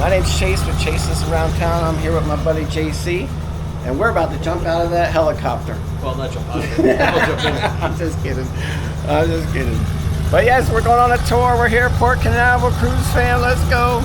My name's Chase with Chases Around Town. I'm here with my buddy JC, and we're about to jump out of that helicopter. Well, not jump out of it. I'll jump in it. I'm just kidding. But yes, we're going on a tour. We're here at Port Canaveral. Cruise fan, let's go.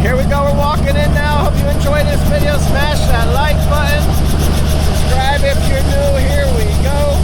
Here we go. We're walking in now. Hope you enjoy this video. Smash that like button. Subscribe if you're new. Here we go.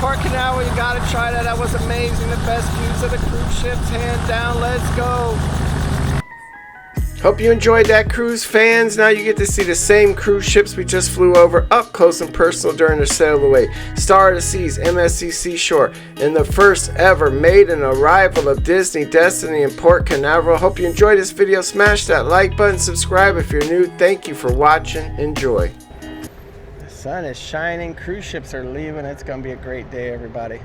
Port Canaveral, you gotta try that. That was amazing. The best views of the cruise ships, hands down. Let's go. Hope you enjoyed that, cruise fans. Now you get to see the same cruise ships we just flew over up close and personal during the sail away. Star of the Seas, MSC Seashore, and the first ever maiden arrival of Disney Destiny in Port Canaveral. Hope you enjoyed this video. Smash that like button, subscribe if you're new. Thank you for watching. Enjoy. The sun is shining. Cruise ships are leaving. It's going to be a great day, everybody.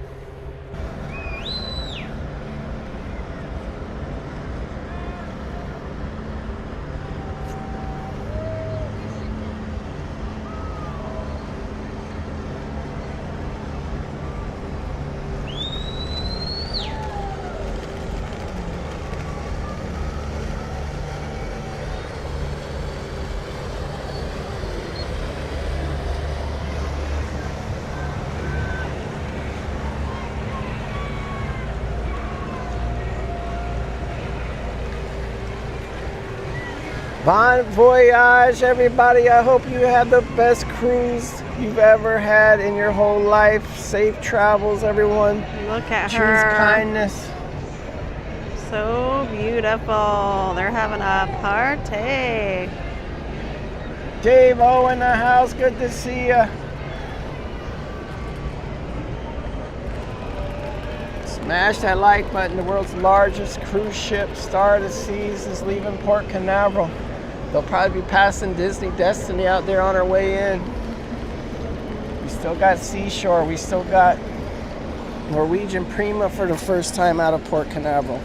Bon voyage, everybody. I hope you had the best cruise you've ever had in your whole life. Safe travels, everyone. Look at Choose her. kindness. So beautiful. They're having a party. Dave O in the house. Good to see ya. Smash that like button. The world's largest cruise ship, Star of the Seas, is leaving Port Canaveral. They'll probably be passing Disney Destiny out there on our way in. We still got Seashore. We still got Norwegian Prima for the first time out of Port Canaveral.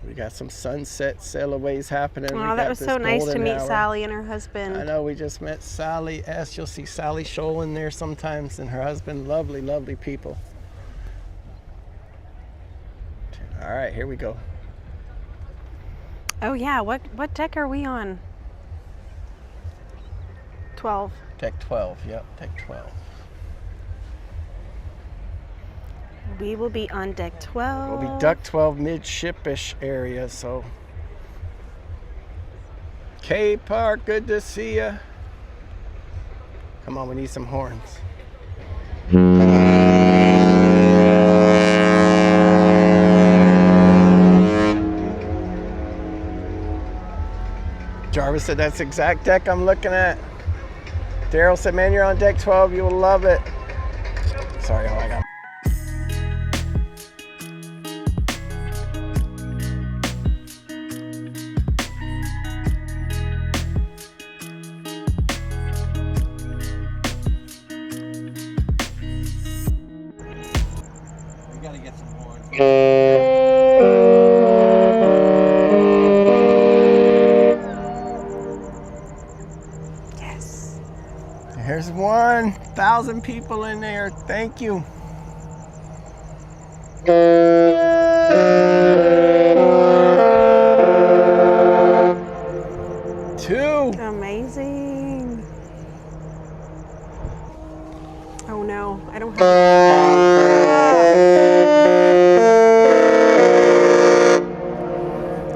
We got some sunset sailaways happening. Oh, that was so nice to meet Sally and her husband. I know, we just met Sally S. You'll see Sally Scholl in there sometimes, and her husband. Lovely, lovely people. All right, here we go. Oh yeah, what deck are we on? 12. Deck 12, yep, deck 12. We will be on deck 12. We'll be deck 12 midship-ish area, so. K-Park, good to see ya. Come on, we need some horns. Jarvis said that's the exact deck I'm looking at. Daryl said, man, you're on deck 12, you will love it. Sorry, I got. We gotta get some horns. Yes. Here's 1,000 people in there. Thank you. Two. Amazing. Oh no, I don't have.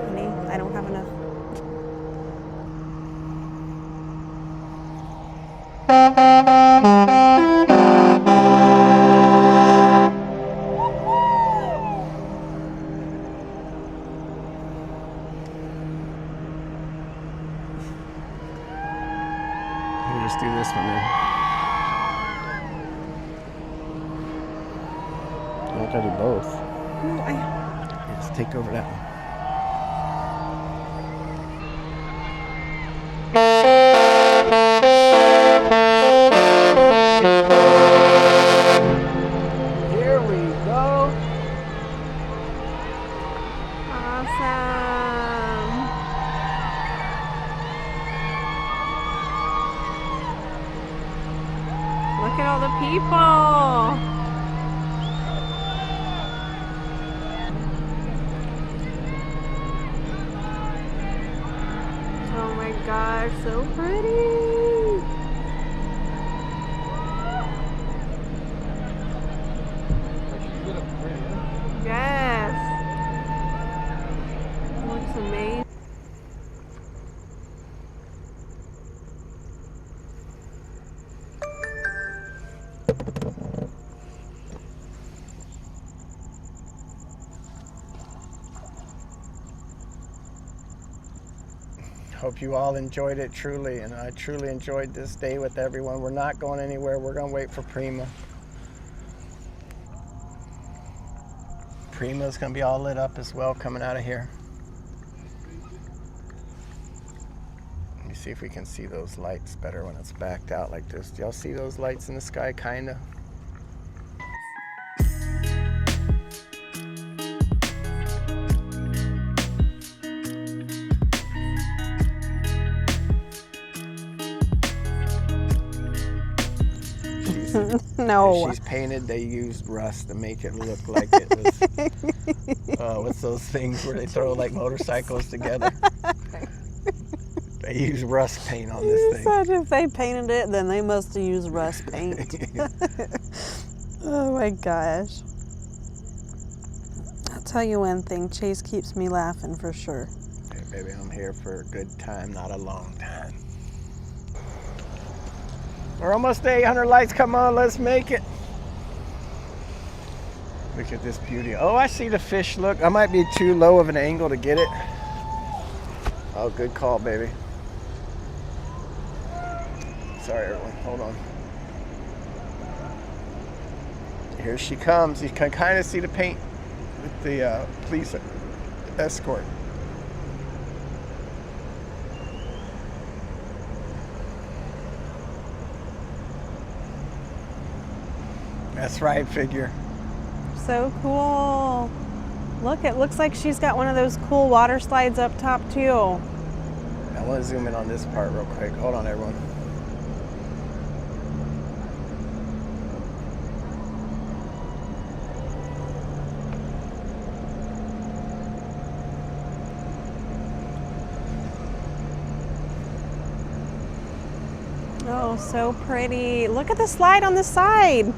Honey, I don't have enough. We'll just do this one then. I gotta do both. Let's take over that one. Here we go. Awesome. Look at all the people. Oh my gosh, so pretty. Yes. Looks amazing. Hope you all enjoyed it truly, and I truly enjoyed this day with everyone. We're not going anywhere. We're going to wait for Prima. Prima's going to be all lit up as well coming out of here. Let me see if we can see those lights better when it's backed out like this. Do y'all see those lights in the sky, kind of? No. She's painted. They used rust to make it look like it was. What's those things where they throw like motorcycles together? They use rust paint on this thing. Said if they painted it, then they must have used rust paint. Oh my gosh. I'll tell you one thing, Chase keeps me laughing for sure. baby. I'm here for a good time, not a long time. We're almost to 800 lights. Come on, let's make it. Look at this beauty. Oh, I see the fish. Look, I might be too low of an angle to get it. Oh, good call, baby. Sorry, everyone. Hold on. Here she comes. You can kind of see the paint with the police escort. That's right, figure. So cool. Look, it looks like she's got one of those cool water slides up top too. I want to zoom in on this part real quick. Hold on, everyone. Oh, so pretty. Look at the slide on the side.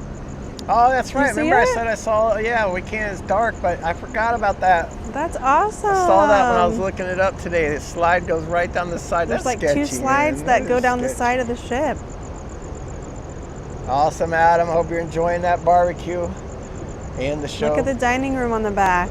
Oh, that's right. You see Remember I it? said I saw, yeah, we can't, it's dark, but I forgot about that. That's awesome. I saw that when I was looking it up today. The slide goes right down the side. There's That's like sketchy, two slides man. that go is down the sketchy. side of the ship. Awesome, Adam. Hope you're enjoying that barbecue and the show. Look at the dining room on the back.